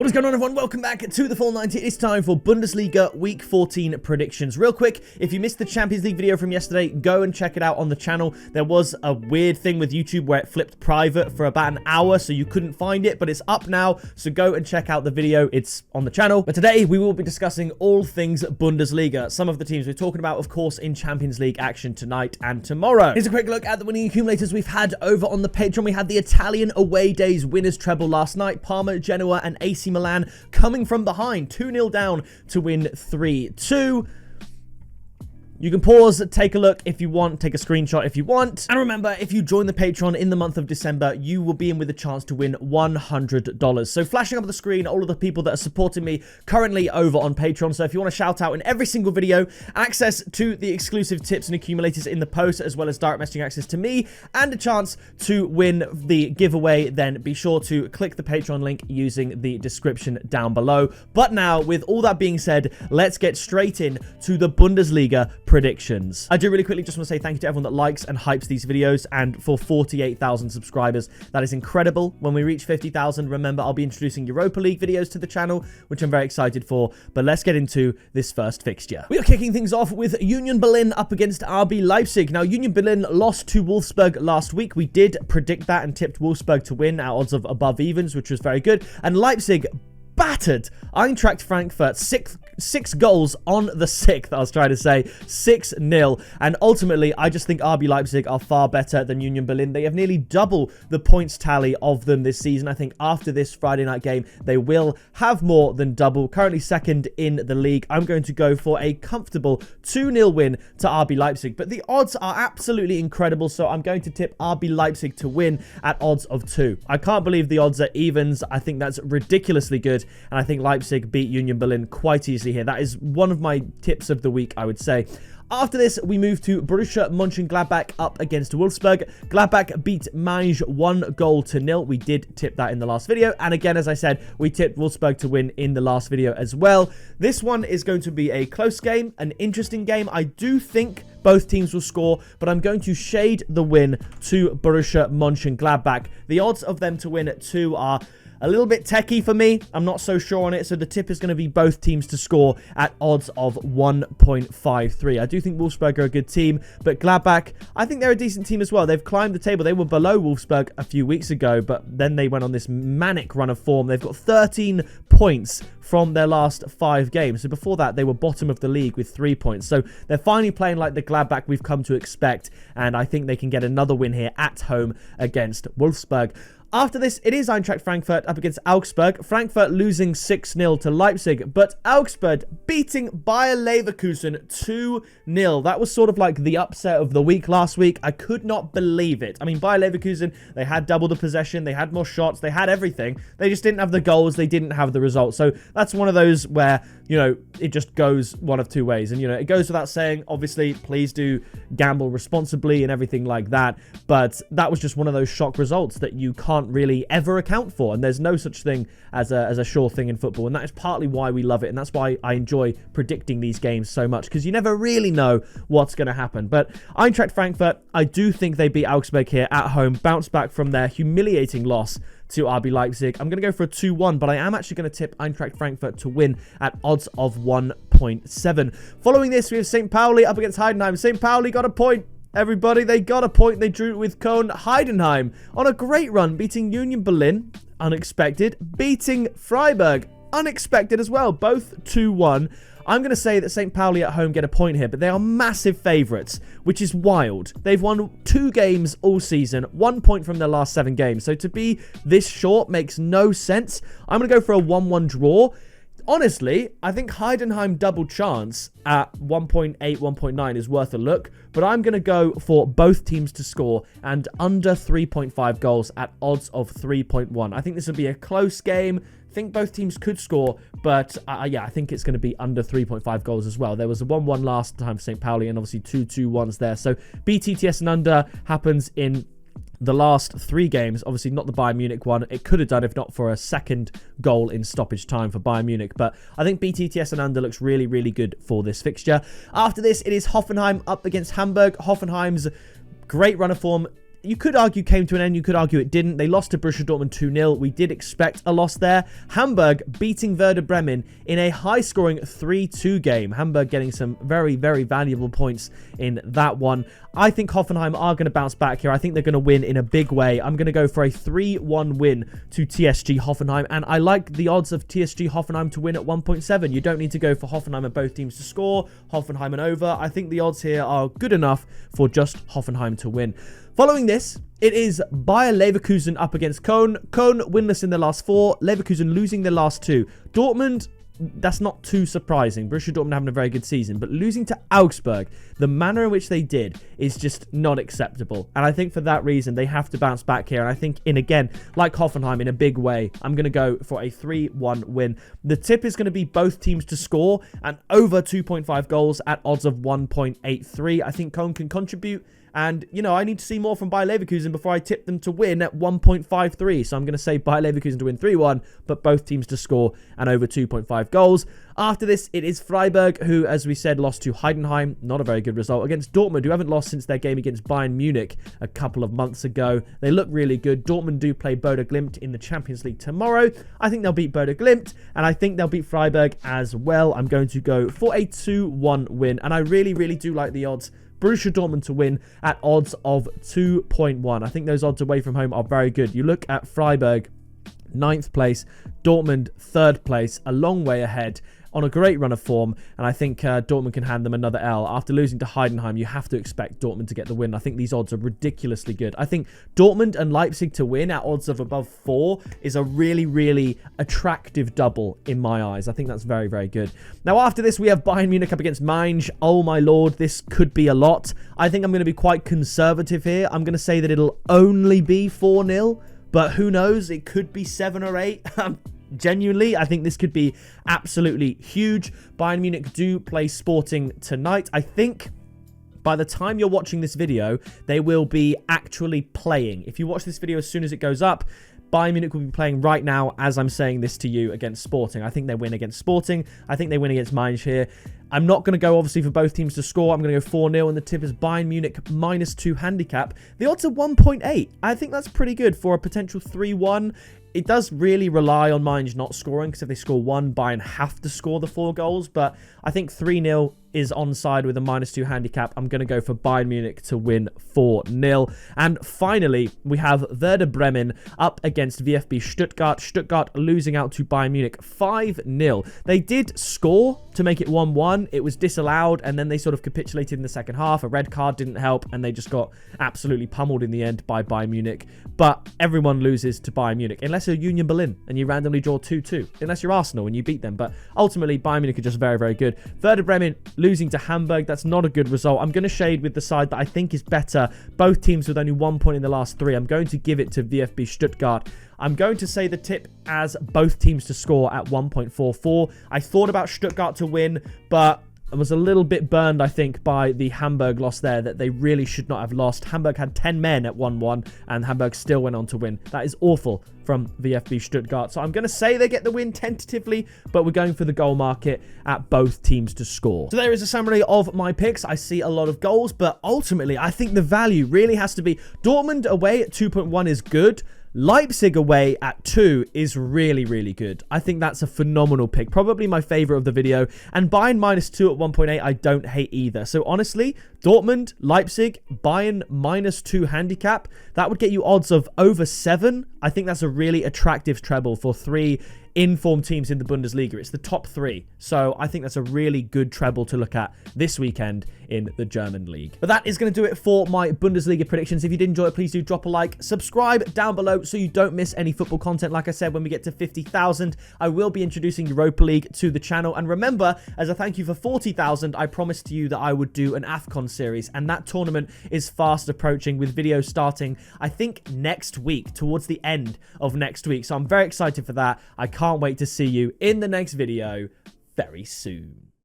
What is going on, everyone? Welcome back to the Full 90. It's time for Bundesliga Week 14 predictions. Real quick, if you missed the Champions League video from yesterday, go and check it out on the channel. There was a weird thing with YouTube where it flipped private for about an hour, so you couldn't find it, but it's up now, so go and check out the video. It's on the channel. But today, we will be discussing all things Bundesliga. Some of the teams we're talking about, of course, in Champions League action tonight and tomorrow. Here's a quick look at the winning accumulators we've had over on the Patreon. We had the Italian away days winners treble last night. Parma, Genoa, and AC Milan coming from behind, 2-0 down to win 3-2. You can pause, take a look if you want, take a screenshot if you want. And remember, if you join the Patreon in the month of December, you will be in with a chance to win $100. So flashing up on the screen, all of the people that are supporting me currently over on Patreon. So if you want to shout out in every single video, access to the exclusive tips and accumulators in the post, as well as direct messaging access to me, and a chance to win the giveaway, then be sure to click the Patreon link using the description down below. But now, with all that being said, let's get straight in to the Bundesliga predictions. I do really quickly just want to say thank you to everyone that likes and hypes these videos, and for 48,000 subscribers, that is incredible. When we reach 50,000, remember, I'll be introducing Europa League videos to the channel, which I'm very excited for. But let's get into this first fixture. We are kicking things off with Union Berlin up against RB Leipzig. Now, Union Berlin lost to Wolfsburg last week. We did predict that and tipped Wolfsburg to win at odds of above evens, which was very good. And Leipzig battered Eintracht Frankfurt, six goals on the 6th, I was trying to say, 6-0. And ultimately, I just think RB Leipzig are far better than Union Berlin. They have nearly double the points tally of them this season. I think after this Friday night game, they will have more than double. Currently second in the league. I'm going to go for a comfortable 2-0 win to RB Leipzig. But the odds are absolutely incredible, so I'm going to tip RB Leipzig to win at odds of 2. I can't believe the odds are evens. I think that's ridiculously good. And I think Leipzig beat Union Berlin quite easily here. That is one of my tips of the week, I would say. After this, we move to Borussia Monchengladbach up against Wolfsburg. Gladbach beat Mainz 1-0. We did tip that in the last video. And again, as I said, we tipped Wolfsburg to win in the last video as well. This one is going to be a close game, an interesting game. I do think both teams will score, but I'm going to shade the win to Borussia Monchengladbach. The odds of them to win at 2 are a little bit techie for me. I'm not so sure on it. So the tip is going to be both teams to score at odds of 1.53. I do think Wolfsburg are a good team, but Gladbach, I think they're a decent team as well. They've climbed the table. They were below Wolfsburg a few weeks ago, but then they went on this manic run of form. They've got 13 points from their last 5 games. So before that, they were bottom of the league with 3 points. So they're finally playing like the Gladbach we've come to expect, and I think they can get another win here at home against Wolfsburg. After this, it is Eintracht Frankfurt up against Augsburg. Frankfurt losing 6-0 to Leipzig, but Augsburg beating Bayer Leverkusen 2-0. That was sort of like the upset of the week last week. I could not believe it. I mean, Bayer Leverkusen, they had double the possession, they had more shots, they had everything. They just didn't have the goals, they didn't have the results. So that's one of those where, you know, it just goes one of two ways. And, you know, it goes without saying, obviously, please do gamble responsibly and everything like that. But that was just one of those shock results that you can't really ever account for. And there's no such thing as a sure thing in football. And that is partly why we love it. And that's why I enjoy predicting these games so much, because you never really know what's going to happen. But Eintracht Frankfurt, I do think they beat Augsburg here at home, bounce back from their humiliating loss to RB Leipzig. I'm going to go for a 2-1, but I am actually going to tip Eintracht Frankfurt to win at odds of 1.7. Following this, we have St. Pauli up against Heidenheim. St. Pauli got a point. Everybody, they got a point. They drew with Koln. Heidenheim on a great run, beating Union Berlin, unexpected, beating Freiburg, unexpected as well, both 2-1. I'm going to say that St. Pauli at home get a point here, but they are massive favourites, which is wild. They've won 2 games all season, 1 point from their last 7 games. So to be this short makes no sense. I'm going to go for a 1-1 draw. Honestly, I think Heidenheim double chance at 1.8, 1.9 is worth a look, but I'm going to go for both teams to score and under 3.5 goals at odds of 3.1. I think this will be a close game. I think both teams could score, but yeah, I think it's going to be under 3.5 goals as well. There was a 1-1 last time for St. Pauli and obviously 2-2-1s there. So BTTS and under happens in the last 3 games. Obviously not the Bayern Munich one. It could have done if not for a second goal in stoppage time for Bayern Munich. But I think BTTS and under looks really, really good for this fixture. After this, it is Hoffenheim up against Hamburg. Hoffenheim's great run of form you could argue came to an end. You could argue it didn't. They lost to Borussia Dortmund 2-0. We did expect a loss there. Hamburg beating Werder Bremen in a high-scoring 3-2 game. Hamburg getting some very, very valuable points in that one. I think Hoffenheim are going to bounce back here. I think they're going to win in a big way. I'm going to go for a 3-1 win to TSG Hoffenheim. And I like the odds of TSG Hoffenheim to win at 1.7. You don't need to go for Hoffenheim and both teams to score. Hoffenheim and over. I think the odds here are good enough for just Hoffenheim to win. Following this, it is Bayer Leverkusen up against Koln. Koln winless in their last 4. Leverkusen losing their last 2. Dortmund, that's not too surprising. Borussia Dortmund having a very good season. But losing to Augsburg, the manner in which they did is just not acceptable. And I think for that reason, they have to bounce back here. And I think again, like Hoffenheim, in a big way, I'm going to go for a 3-1 win. The tip is going to be both teams to score and over 2.5 goals at odds of 1.83. I think Koln can contribute. And, you know, I need to see more from Bayer Leverkusen before I tip them to win at 1.53. So I'm going to say Bayer Leverkusen to win 3-1, but both teams to score and over 2.5 goals. After this, it is Freiburg, who, as we said, lost to Heidenheim. Not a very good result. Against Dortmund, who haven't lost since their game against Bayern Munich a couple of months ago. They look really good. Dortmund do play Bodo Glimt in the Champions League tomorrow. I think they'll beat Bodo Glimt, and I think they'll beat Freiburg as well. I'm going to go for a 2-1 win, and I really, really do like the odds. Borussia Dortmund to win at odds of 2.1. I think those odds away from home are very good. You look at Freiburg, 9th place, Dortmund 3rd place, a long way ahead, on a great run of form, and I think Dortmund can hand them another L. After losing to Heidenheim, you have to expect Dortmund to get the win. I think these odds are ridiculously good. I think Dortmund and Leipzig to win at odds of above 4 is a really, really attractive double in my eyes. I think that's very, very good. Now, after this, we have Bayern Munich up against Mainz. Oh, my Lord, this could be a lot. I think I'm going to be quite conservative here. I'm going to say that it'll only be 4-0, but who knows? It could be 7 or 8. Genuinely, I think this could be absolutely huge. Bayern Munich do play Sporting tonight. I think by the time you're watching this video, they will be actually playing. If you watch this video as soon as it goes up, Bayern Munich will be playing right now as I'm saying this to you against Sporting. I think they win against Sporting. I think they win against Mainz here. I'm not going to go, obviously, for both teams to score. I'm going to go 4-0, and the tip is Bayern Munich -2 handicap. The odds are 1.8. I think that's pretty good for a potential 3-1. It does really rely on Mainz not scoring, because if they score 1, Bayern have to score the 4 goals. But I think 3-0 is onside with a -2 handicap. I'm going to go for Bayern Munich to win 4-0. And finally, we have Werder Bremen up against VfB Stuttgart. Stuttgart losing out to Bayern Munich 5-0. They did score to make it 1-1. It was disallowed, and then they sort of capitulated in the second half. A red card didn't help, and they just got absolutely pummeled in the end by Bayern Munich. But everyone loses to Bayern Munich, unless you're Union Berlin and you randomly draw 2-2. Unless you're Arsenal and you beat them. But ultimately, Bayern Munich are just very, very good. Werder Bremen losing to Hamburg, that's not a good result. I'm going to shade with the side that I think is better. Both teams with only 1 point in the last 3. I'm going to give it to VfB Stuttgart. I'm going to say the tip as both teams to score at 1.44. I thought about Stuttgart to win, but I was a little bit burned, I think, by the Hamburg loss there, that they really should not have lost. Hamburg had 10 men at 1-1, and Hamburg still went on to win. That is awful from VfB Stuttgart. So I'm going to say they get the win tentatively, but we're going for the goal market at both teams to score. So there is a summary of my picks. I see a lot of goals, but ultimately, I think the value really has to be Dortmund away at 2.1 is good. Leipzig away at 2 is really, really good. I think that's a phenomenal pick. Probably my favorite of the video. And Bayern -2 at 1.8, I don't hate either. So honestly, Dortmund, Leipzig, Bayern -2 handicap, that would get you odds of over 7. I think that's a really attractive treble for 3 informed teams in the Bundesliga. It's the top 3. So I think that's a really good treble to look at this weekend in the German league. But that is going to do it for my Bundesliga predictions. If you did enjoy it, please do drop a like. Subscribe down below so you don't miss any football content. Like I said, when we get to 50,000, I will be introducing Europa League to the channel. And remember, as a thank you for 40,000, I promised to you that I would do an AFCON series. And that tournament is fast approaching, with videos starting, I think, next week, towards the end of next week. So I'm very excited for that. I can't wait to see you in the next video very soon.